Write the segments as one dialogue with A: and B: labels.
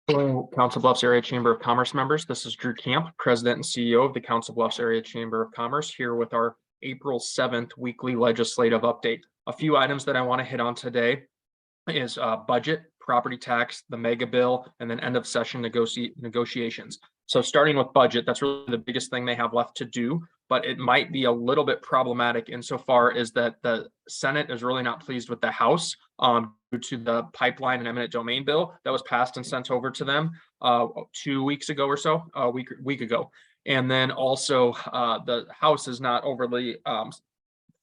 A: Hello, Council Bluffs Area Chamber of Commerce members. This is Drew Camp, President and CEO of the Council Bluffs Area Chamber of Commerce, here with our April 7th weekly legislative update. A few items that I want to hit on today is budget, property tax, the mega bill, and then end of session negotiations. So starting with budget, that's really the biggest thing they have left to do, but it might be a little bit problematic insofar as that the Senate is really not pleased with the House due to the pipeline and eminent domain bill that was passed and sent over to them 2 weeks ago or so, a week ago. And then also the House is not overly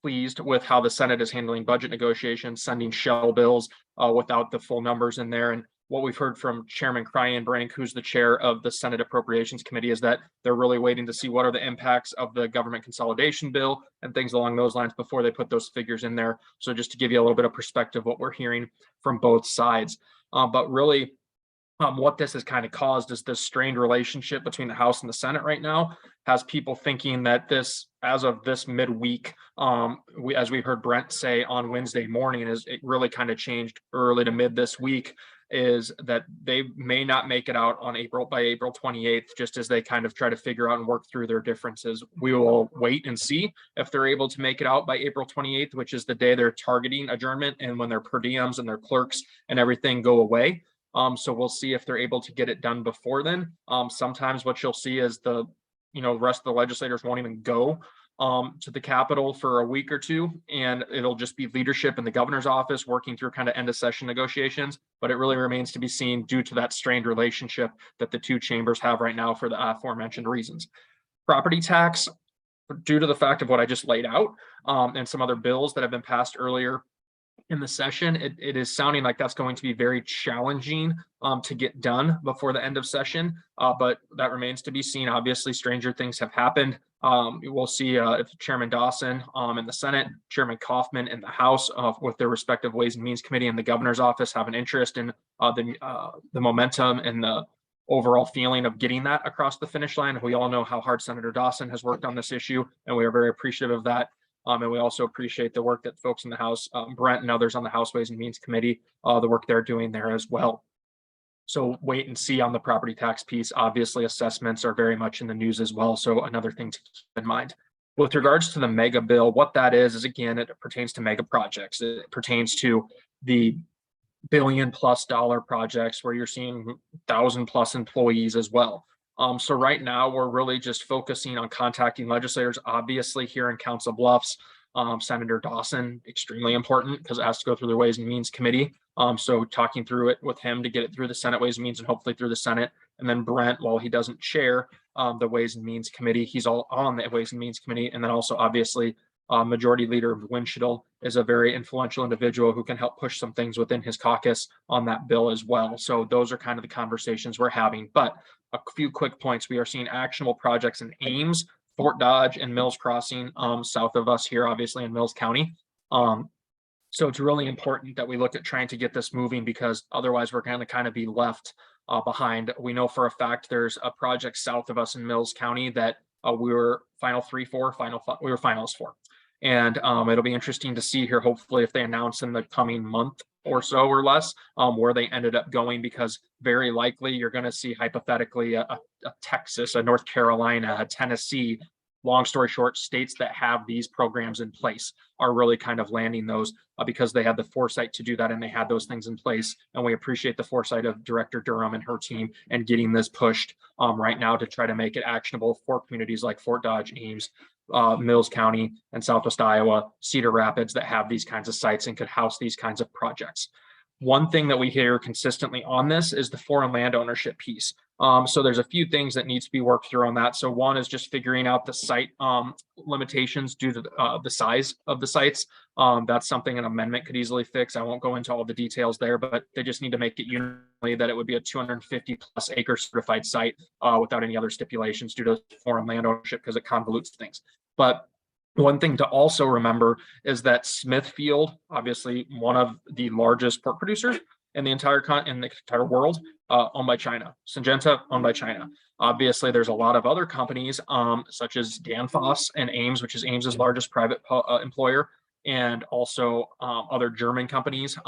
A: pleased with how the Senate is handling budget negotiations, sending shell bills without the full numbers in there. And what we've heard from Chairman Brink, who's the chair of the Senate Appropriations Committee, is that they're really waiting to see what are the impacts of the government consolidation bill and things along those lines before they put those figures in there. So just to give you a little bit of perspective, what we're hearing from both sides. But really, what this has kind of caused is this strained relationship between the House and the Senate right now has people thinking that this, as of this midweek, as we heard Brent say on Wednesday morning, is it really kind of changed early to mid this week, is that they may not make it out on by April 28th, just as they kind of try to figure out and work through their differences. We will wait and see if they're able to make it out by April 28th, which is the day they're targeting adjournment and when their per diems and their clerks and everything go away. So we'll see if they're able to get it done before then. Sometimes what you'll see is the rest of the legislators won't even go to the Capitol for a week or two, and it'll just be leadership in the governor's office working through kind of end of session negotiations. But it really remains to be seen due to that strained relationship that the two chambers have right now for the aforementioned reasons. Property tax, due to the fact of what I just laid out, and some other bills that have been passed earlier in the session, it is sounding like that's going to be very challenging to get done before the end of session, but that remains to be seen. Obviously, stranger things have happened. We'll see if Chairman Dawson in the Senate, Chairman Kaufman in the House with their respective Ways and Means Committee and the governor's office have an interest in the momentum and the overall feeling of getting that across the finish line. We all know how hard Senator Dawson has worked on this issue, and we are very appreciative of that. And we also appreciate the work that folks in the House, Brent and others on the House Ways and Means Committee, the work they're doing there as well. So wait and see on the property tax piece. Obviously, assessments are very much in the news as well. So another thing to keep in mind. With regards to the mega bill, what that is again, it pertains to mega projects. It pertains to the $1 billion+ projects where you're seeing 1,000+ employees as well. So right now we're really just focusing on contacting legislators. Obviously here in Council Bluffs, Senator Dawson, extremely important because it has to go through the Ways and Means Committee. So talking through it with him to get it through the Senate Ways and Means and hopefully through the Senate. And then Brent, while he doesn't chair the Ways and Means Committee, he's all on the Ways and Means Committee. And then also obviously Majority Leader Winchell is a very influential individual who can help push some things within his caucus on that bill as well. So those are kind of the conversations we're having. But a few quick points. We are seeing actionable projects in Ames, Fort Dodge, and Mills Crossing, south of us here, obviously in Mills County. So it's really important that we look at trying to get this moving because otherwise we're going to kind of be left behind. We know for a fact there's a project south of us in Mills County that we were finalists for. And it'll be interesting to see here, hopefully, if they announce in the coming month or so or less where they ended up going, because very likely you're going to see hypothetically a Texas, a North Carolina, a Tennessee, long story short, states that have these programs in place are really kind of landing those because they had the foresight to do that and they had those things in place. And we appreciate the foresight of Director Durham and her team and getting this pushed right now to try to make it actionable for communities like Fort Dodge, Ames, Mills County, and Southwest Iowa, Cedar Rapids that have these kinds of sites and could house these kinds of projects. One thing that we hear consistently on this is the foreign land ownership piece. So there's a few things that needs to be worked through on that. So one is just figuring out the site limitations due to the size of the sites. That's something an amendment could easily fix. I won't go into all the details there, but they just need to make it uniformly that it would be a 250+ acre certified site without any other stipulations due to foreign land ownership because it convolutes things. But one thing to also remember is that Smithfield, obviously one of the largest pork producers in the entire world, owned by China. Syngenta, owned by China. Obviously, there's a lot of other companies, such as Danfoss and Ames, which is Ames's largest private employer, and also other German companies.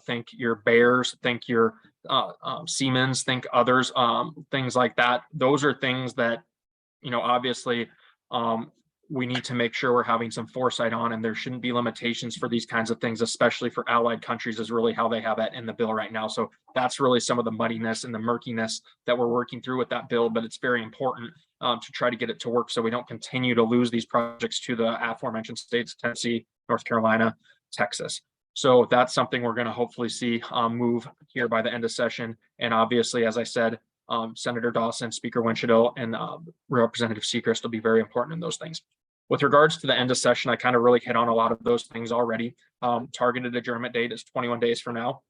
A: Think your Bayers, think your Siemens, think others, things like that. Those are things that, obviously, we need to make sure we're having some foresight on, and there shouldn't be limitations for these kinds of things, especially for allied countries, is really how they have it in the bill right now. So that's really some of the muddiness and the murkiness that we're working through with that bill, but it's very important to try to get it to work so we don't continue to lose these projects to the aforementioned states, Tennessee, North Carolina, Texas. So that's something we're going to hopefully see move here by the end of session. And obviously, as I said, Senator Dawson, Speaker Winchell, and Representative Sechrist will be very important in those things. With regards to the end of session, I kind of really hit on a lot of those things already. Targeted adjournment date is 21 days from now.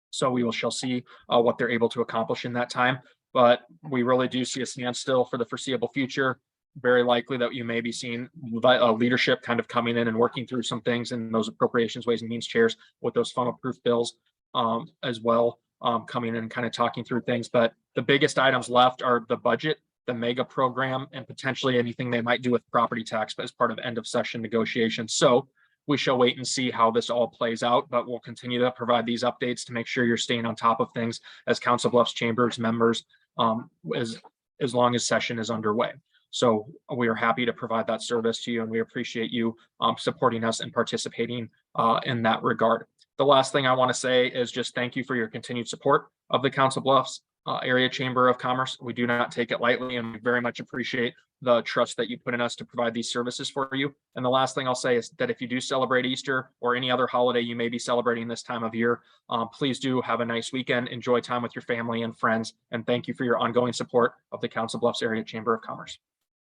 A: So we shall see what they're able to accomplish in that time. But we really do see a standstill for the foreseeable future. Very likely that you may be seeing leadership kind of coming in and working through some things in those appropriations, ways and means chairs with those funnel proof bills as well, coming in and kind of talking through things. But the biggest items left are the budget, the mega program, and potentially anything they might do with property tax as part of end of session negotiations. So we shall wait and see how this all plays out, but we'll continue to provide these updates to make sure you're staying on top of things as Council Bluffs Chambers members as long as session is underway. So we are happy to provide that service to you, and we appreciate you supporting us and participating in that regard. The last thing I want to say is just thank you for your continued support of the Council Bluffs Area Chamber of Commerce. We do not take it lightly, and we very much appreciate the trust that you put in us to provide these services for you. And the last thing I'll say is that if you do celebrate Easter or any other holiday you may be celebrating this time of year, please do have a nice weekend, enjoy time with your family and friends, and thank you for your ongoing support of the Council Bluffs Area Chamber of Commerce.